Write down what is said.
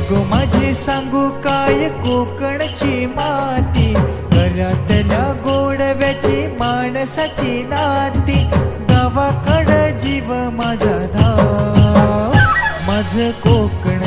गो माझी सांगू काय कोकणची माती, घरातल्या गोडव्याची माणसाची नाती, गावाकड जीव माझा धाव, माझं कोकण